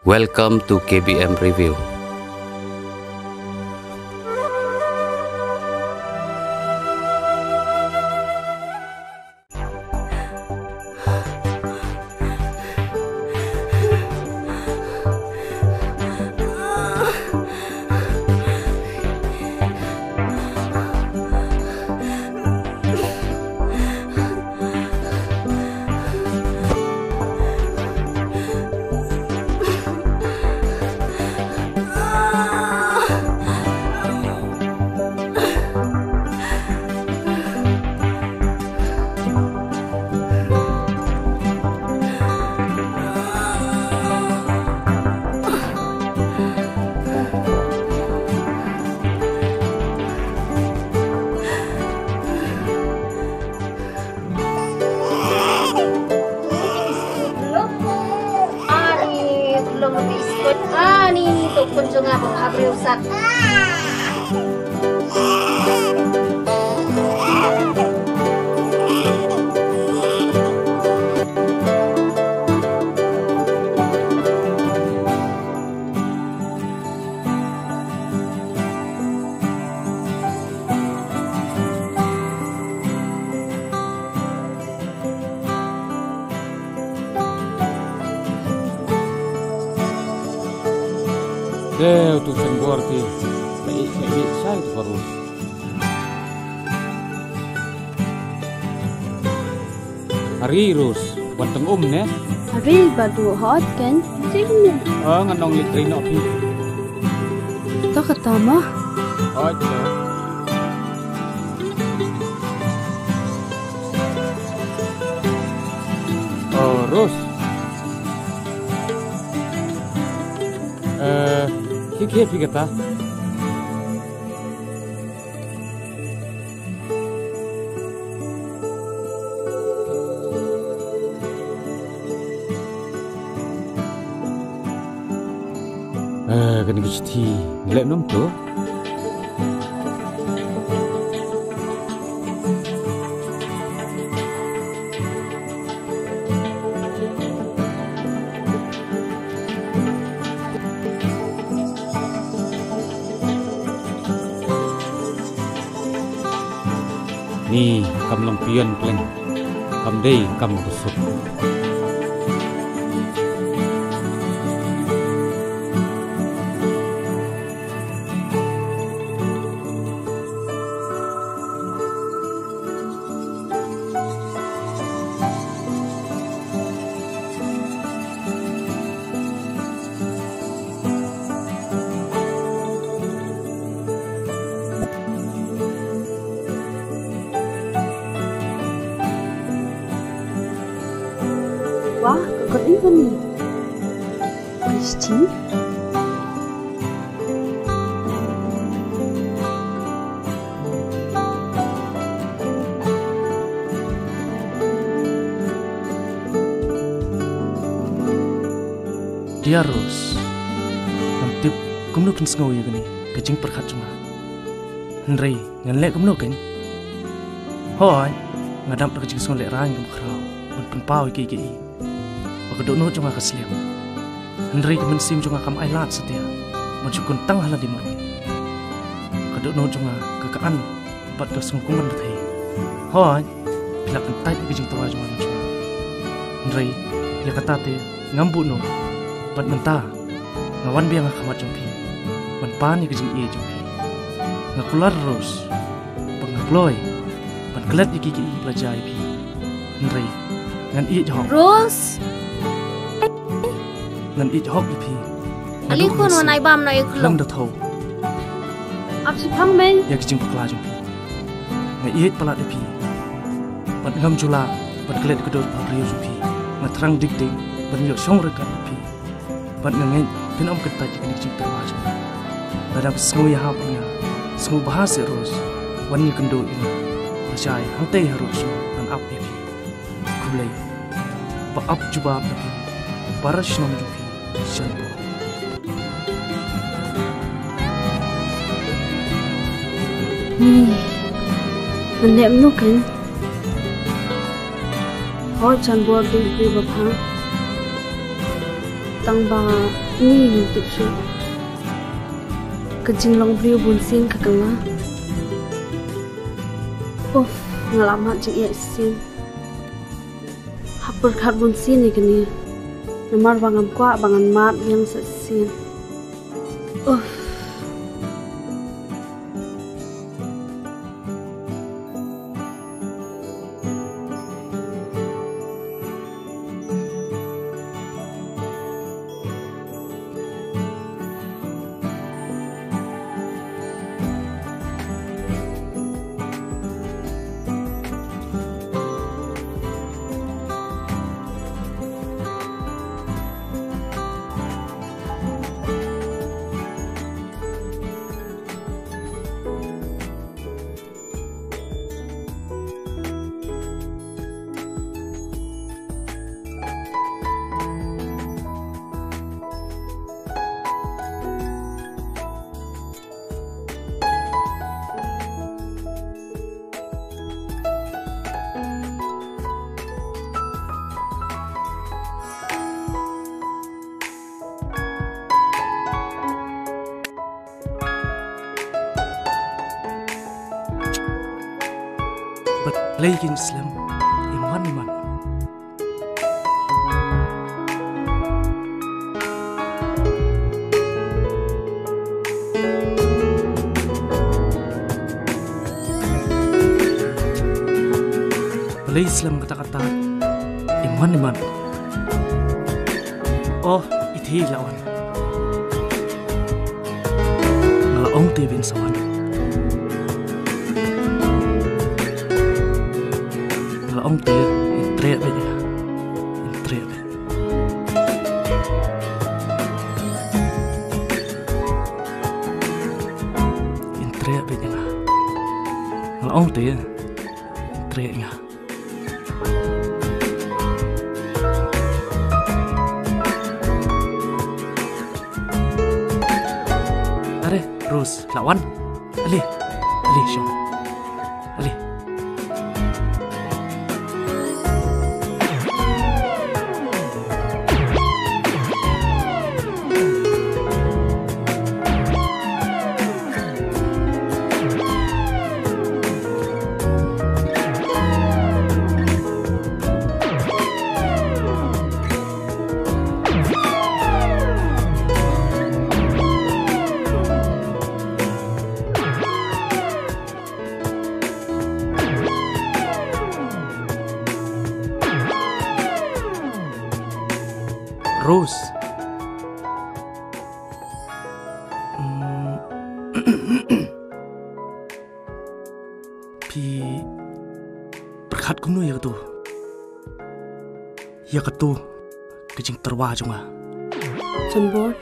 Welcome to KBM Review. Ini untuk kunjungan Abri Ustaz. Untuk senggor ti, baik saya itu baru. Hari Rus, banteng ne? Hari badu hot kan? Sini. Nganong litrin opi. Tak ketama. Ojo. Rus. Kiki kata. Kena keciti, nilai nom tu. Ni kam lampian pleng, kam day kam busuk. Wah, kakak ini kan ni. Kristi. Dia Ros, namtip kumno kin sngau ya gani, kecing perkat cuma. Henry, nganlek kumno kan? Hoi, ngadam tak kecing sngau lek rang kum khrau, mun pau iki. Kedok no cuma kesliam. Henry kemensim cuma kam ailat setia. Mencukun tang hala di marui. Kedok no cuma kekaan bat ke sengkungan betai. Hoi, bila kentai ke jeng tawa cuma cuma. Henry, dia kata te ngambu no. Bat mentah ngawan biang ngakamat jengpi. Menpani ke jeng iye jengpi. Ngakular terus. Pengakloy. Ban kelet iki pelajai pi. Henry, ngan iye jahok. Ros. Ngan ich hok ipi. Ali pun wanai bam na Lam iklong. da thau. Apsi phang men. Ya kicing pakla jumpi. Ngai iet pala ipi. Pat ngam jula, pat kelet kedor pabrio jumpi. Matrang dik dik, ban yo song rekat ipi. Pat ngai pin om ketaj kini kicing terwaj. Badam sengu ya hapnya. Sengu bahasa Ros. Wani kendo ini. Percaya hantai harus an ap ipi. Kulai. Pa ap jubab ipi. Para shnam jumpi. Shanpo. Mendek menu kan? Oh, can buat di bapa. Tangba ni nutip su. Kejinglong beliau bunsin kakanga. Ngalamat jeng iya sin. Hapur kat bunsin ni kini. Nomor bangan kuat bangan mat yang sesin. Lakin Islam iman. Balai Islam kata-kata iman. Oh, iti lawan. Ngalaong tibin sawan. Ngalaong tiya intre benya. Intre benya. Ngalaong tiya intre nga. Rose, lawan. Ali, Sean. Ali. Rose. Pi berkat kuno ya ketu kejing terwa cuma Jambor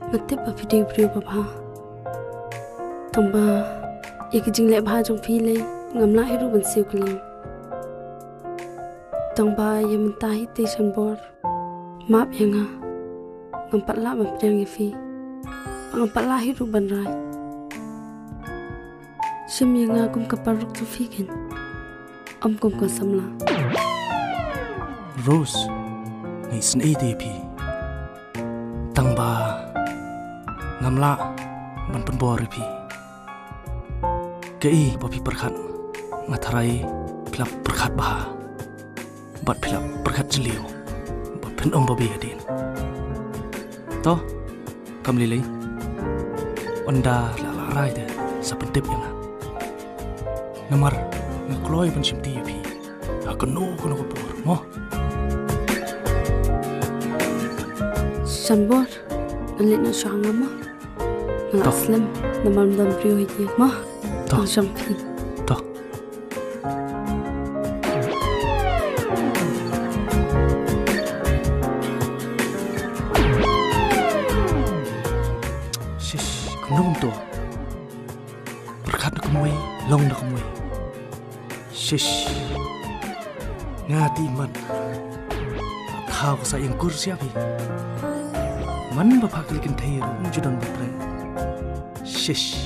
matip ba video baba tamba ya kejing le bha jong phi le ngamla hiru ban siu kling tamba ya mentahi te jambor map yang ngampat la ban yang ifi ngampat la hiru ban rai sim yang kum kaparuk tu fikin kum ka samla Rose ngai sen ADP tangba ngamla ban penbor pi kei papi perkhat ngatharai pilap perkhat bah bat pilap perkhat jeliu bat pen babi adin to kam lilai onda la rai de sapentip yang ngamar ngakloi ban simti pi akenu kono ko por mo Jambor alit na siya nga ma nga aslam na mamdam priyo hiti ma ang siyang pi to shish kunum to berkat na kumoy long na kumoy shish ngati man tao sa iyang kursi api man bapakalikin tayo judang bapre shish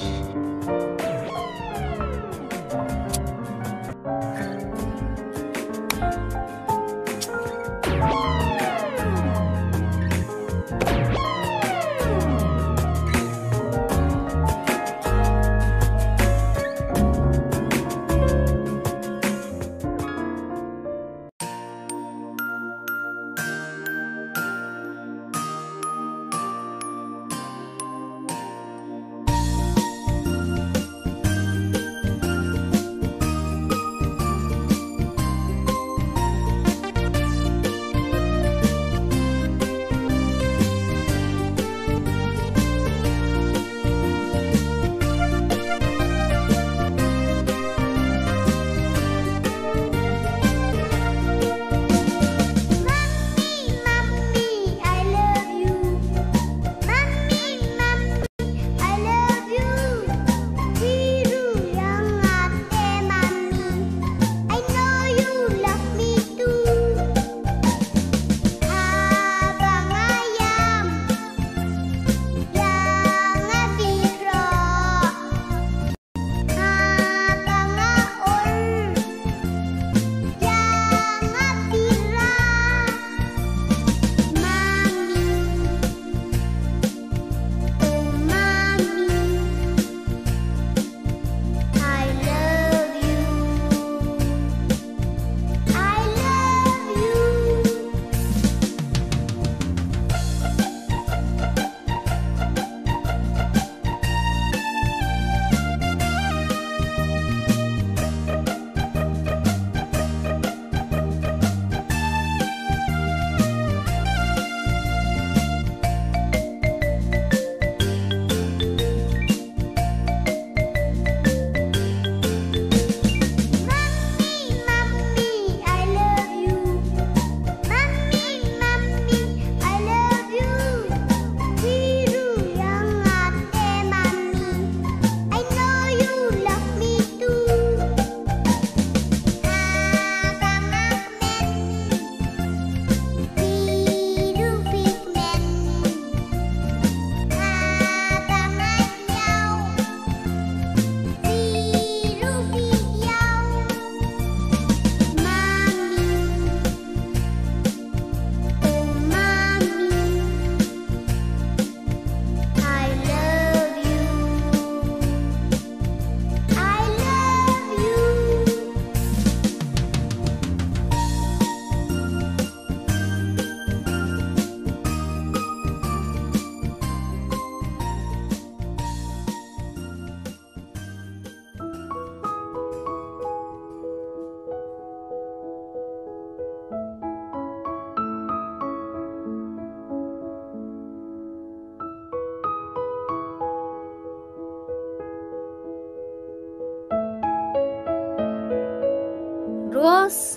Kos.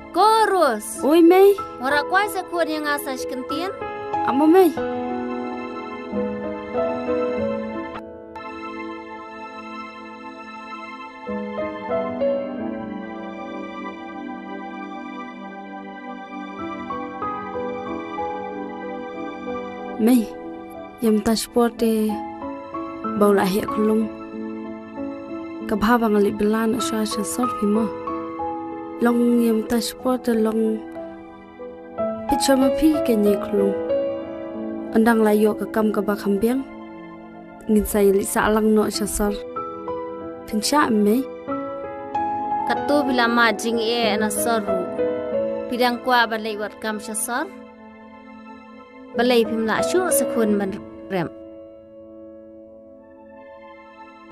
Korus. Oi, Mei. Ora kuai sekuat yang asas kentian. Amo, Mei. Mei, yam tasporte bau lahir kulung. Kabha bangali belan asha sor pima. Long yam tasporte long picture ma phi kenye kulung. Andang layo ka kam ka ba khambiang. Ngin sai li sa lang no asha sor. Tinsha Mei. Katu bila majing na soru. Pidang kwa balai wat kam sor. Balai pimla syu sekun man rem.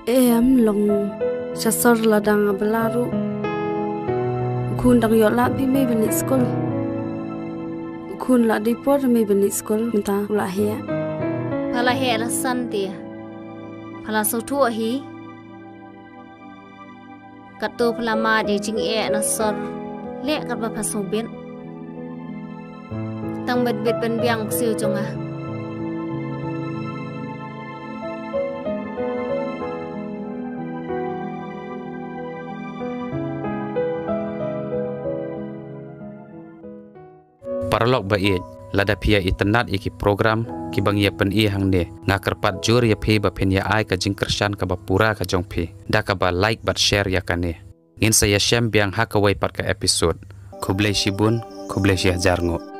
Am long sasor ladang belaru. Kun dang yo la bi Mei bani skol. Kun la di por Mei bani skol minta la he. Pala he la santi. Pala so tu hi. Katu pala ma de jing na sor. Le kat ba pasu ben. Tang bet ben biang siu jonga. Paralog ba it lada pia itenat iki program ki bang ya pen i hang ne nga kerpat jur ya phe ba pen ya ai ka jing kersan ka ba pura ka jong phe da ka ba like but share ya kane ngin saya syam biang hakawai pat ka episode kublai shibun kublai syah jarngo.